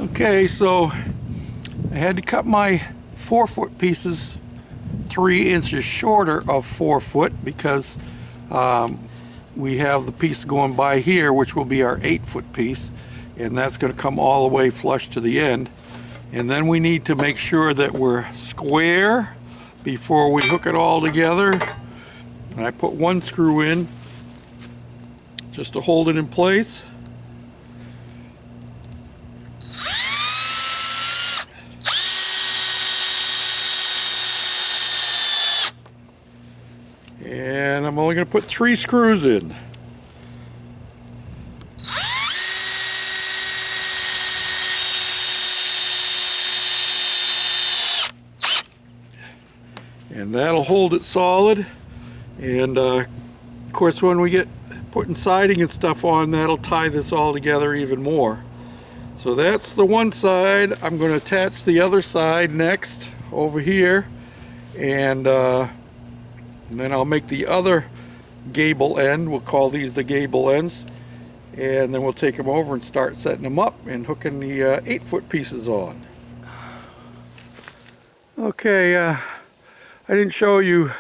Okay, so I had to cut my 4-foot pieces 3 inches shorter of 4 foot because we have the piece going by here, which will be our 8-foot piece, and that's going to come all the way flush to the end. And then we need to make sure that we're square before we hook it all together. And I put 1 screw in just to hold it in place. And I'm only going to put 3 screws in. And that'll hold it solid. And of course, when we get putting siding and stuff on, that'll tie this all together even more. So that's the one side. I'm going to attach the other side next over here, and then I'll make the other gable end. We'll call these the gable ends, and then we'll take them over and start setting them up and hooking the 8-foot pieces on. Okay, I didn't show you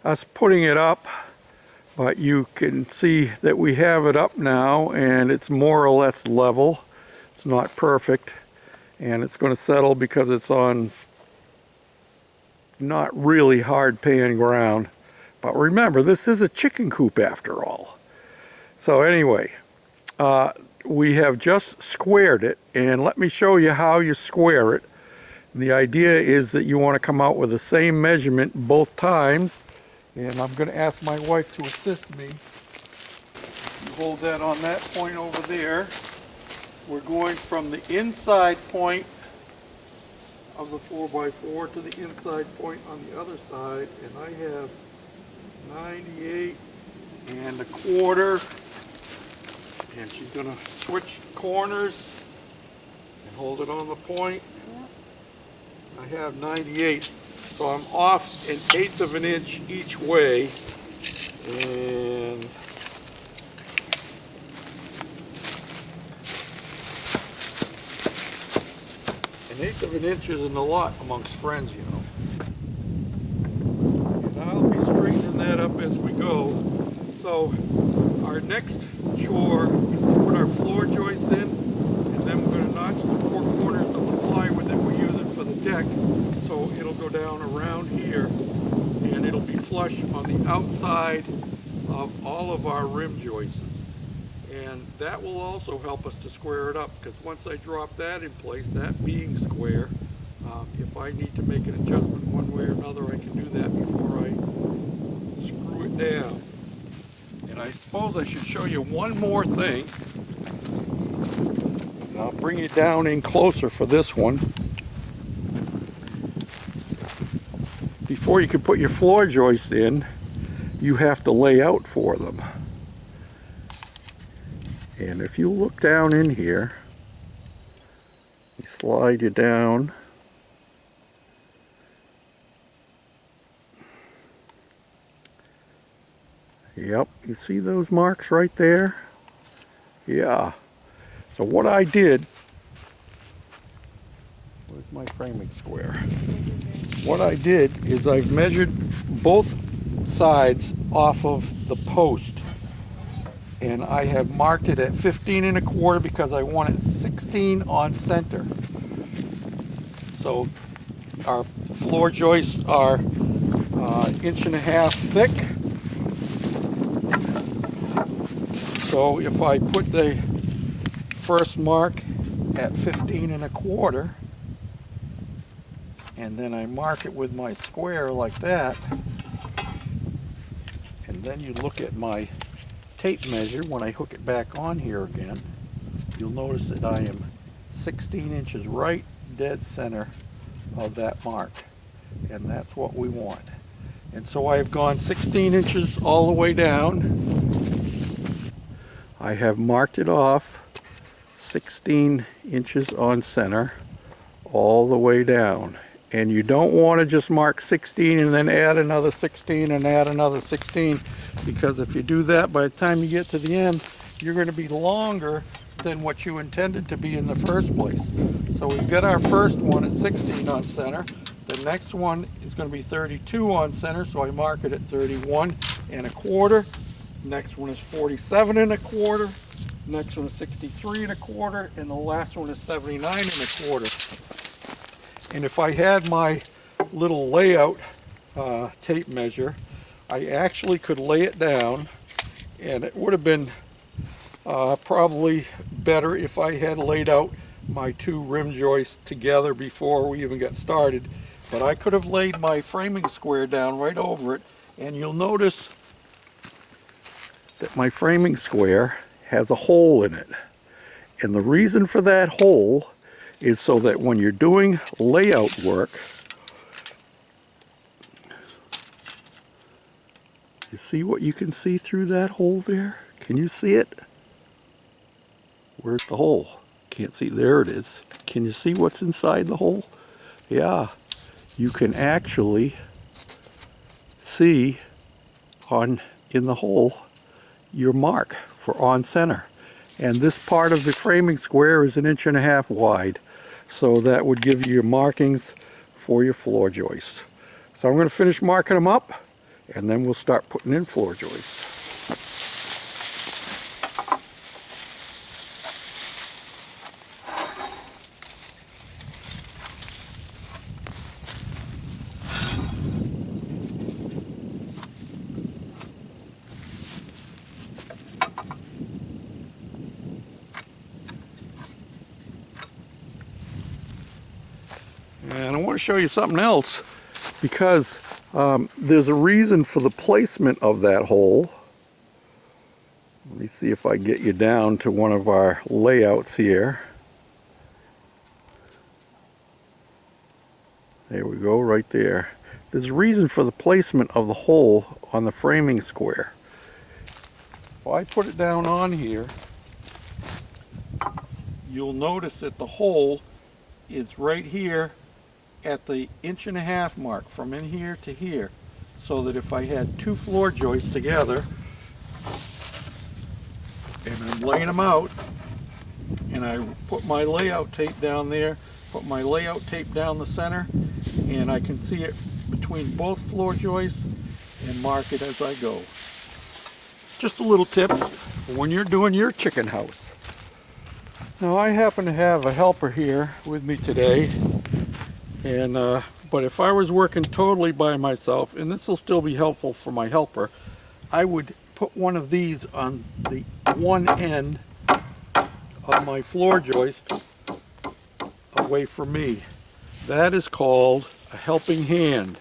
us putting it up, but you can see that we have it up now, and it's more or less level. It's not perfect, and it's going to settle because it's on not really hard pan ground. But remember, this is a chicken coop after all. So anyway, we have just squared it, and let me show you how you square it. The idea is that you want to come out with the same measurement both times, and I'm going to ask my wife to assist me. You hold that on that point over there. We're going from the inside point of the 4x4 to the inside point on the other side, and I have 98 1/4, and she's going to switch corners and hold it on the point. I have 98, so I'm off 1/8 of an inch each way, and an 1/8 of an inch isn't a lot amongst friends, you know. And I'll be straightening that up as we go. So our next chore is to put our floor joist in, and then we're going to notch the 4 corners of the plywood that we're using for the deck, so it'll go down around here, and it'll be flush on the outside of all of our rim joists. And that will also help us to square it up, because once I drop that in place, that being square, if I need to make an adjustment one way or another, I can do that before I screw it down. And I suppose I should show you one more thing. And I'll bring it down in closer for this one. Before you can put your floor joist in, you have to lay out for them. And if you look down in here, you slide you down. Yep, you see those marks right there? Yeah. So what I did, where's my framing square? What I did is I've measured both sides off of the post, and I have marked it at 15 1/4 because I want it 16 on center. So our floor joists are 1.5 inches thick. So if I put the first mark at 15 1/4, and then I mark it with my square like that, and then you look at my tape measure when I hook it back on here again, you'll notice that I am 16 inches right dead center of that mark, and that's what we want. And so I've gone 16 inches all the way down. I have marked it off 16 inches on center all the way down. And you don't want to just mark 16 and then add another 16 and add another 16, because if you do that, by the time you get to the end, you're going to be longer than what you intended to be in the first place. So we've got our first one at 16 on center. The next one is going to be 32 on center, so I mark it at 31 1/4. Next one is 47 1/4. Next one is 63 1/4, and the last one is 79 1/4. And if I had my little layout tape measure, I actually could lay it down, and it would have been probably better if I had laid out my two rim joists together before we even got started. But I could have laid my framing square down right over it, and you'll notice that my framing square has a hole in it. And the reason for that hole is so that when you're doing layout work, you see what you can see through that hole there? Can you see it? Where's the hole? Can't see. There it is. Can you see what's inside the hole? Yeah, you can actually see in the hole your mark for on center. And this part of the framing square is 1.5 inches wide. So that would give you your markings for your floor joists. So I'm going to finish marking them up, and then we'll start putting in floor joists. And I want to show you something else, because there's a reason for the placement of that hole. Let me see if I get you down to one of our layouts here. There we go, right there. There's a reason for the placement of the hole on the framing square. If I put it down on here, you'll notice that the hole is right here at the 1.5 inch mark, from in here to here, so that if I had two floor joists together and I'm laying them out, and I put my layout tape down there, put my layout tape down the center, and I can see it between both floor joists and mark it as I go. Just a little tip for when you're doing your chicken house. Now I happen to have a helper here with me today, and but if I was working totally by myself, and this will still be helpful for my helper, I would put one of these on the one end of my floor joist away from me. That is called a helping hand.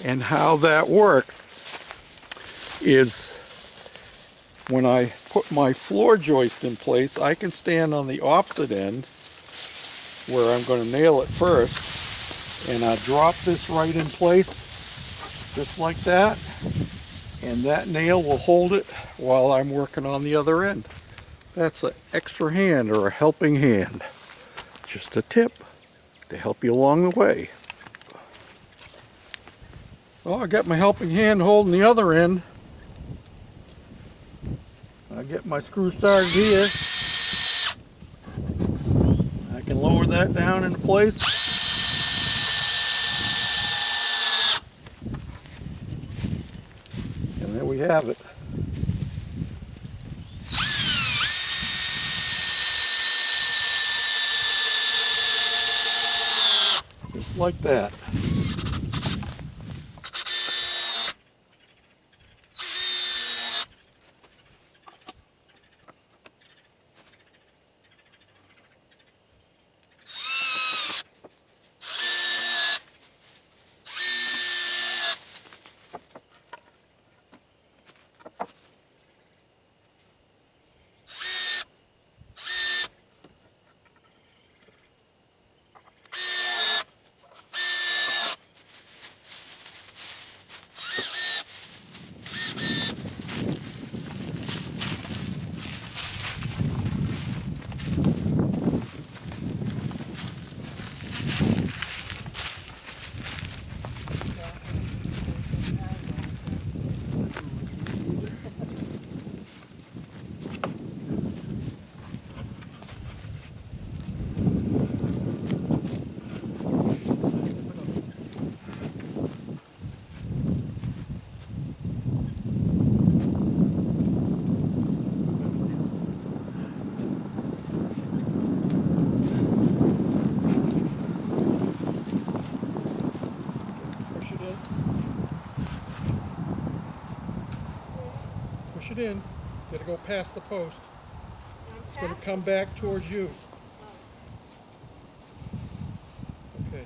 And how that works is when I put my floor joist in place, I can stand on the opposite end where I'm going to nail it first, and I drop this right in place just like that, and that nail will hold it while I'm working on the other end. That's an extra hand, or a helping hand. Just a tip to help you along the way. So I got my helping hand holding the other end. I get my screw started here. I can lower that down into place. And there we have it. Just like that. it in. You gotta go past the post. It's gonna come back towards you. Okay.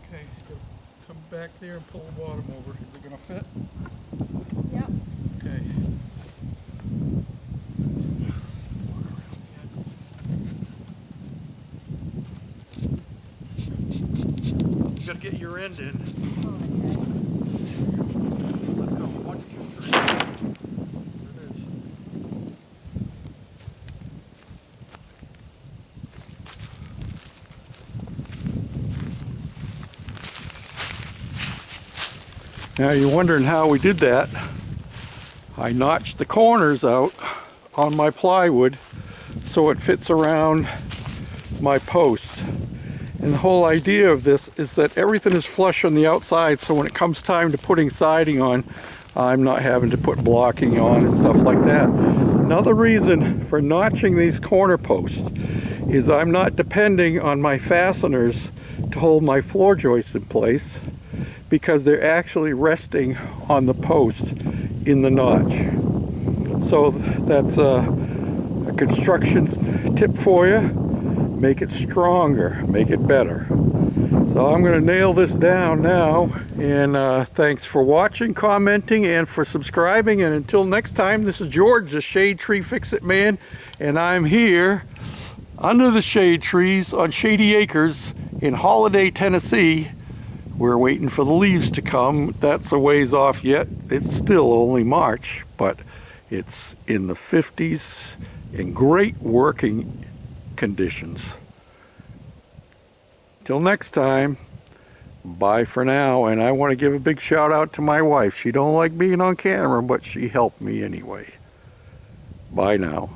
Okay, come back there and pull the bottom over. Is it gonna fit? Yep. Okay. You gotta get your end in. Let go. 1, 2, 3. There it is. Now you're wondering how we did that. I notched the corners out on my plywood so it fits around my post. And the whole idea of this is that everything is flush on the outside, so when it comes time to putting siding on, I'm not having to put blocking on and stuff like that. Another reason for notching these corner posts is I'm not depending on my fasteners to hold my floor joists in place, because they're actually resting on the post in the notch. So that's a construction tip for you. Make it stronger, make it better. So I'm going to nail this down now, and thanks for watching, commenting, and for subscribing. And until next time, this is George, the Shade Tree Fix-It Man, and I'm here under the shade trees on Shady Acres in Holiday, Tennessee. We're waiting for the leaves to come. That's a ways off yet. It's still only March, but it's in the 50s in great working conditions. Till next time, bye for now. And I want to give a big shout out to my wife. She don't like being on camera, but she helped me anyway. Bye now.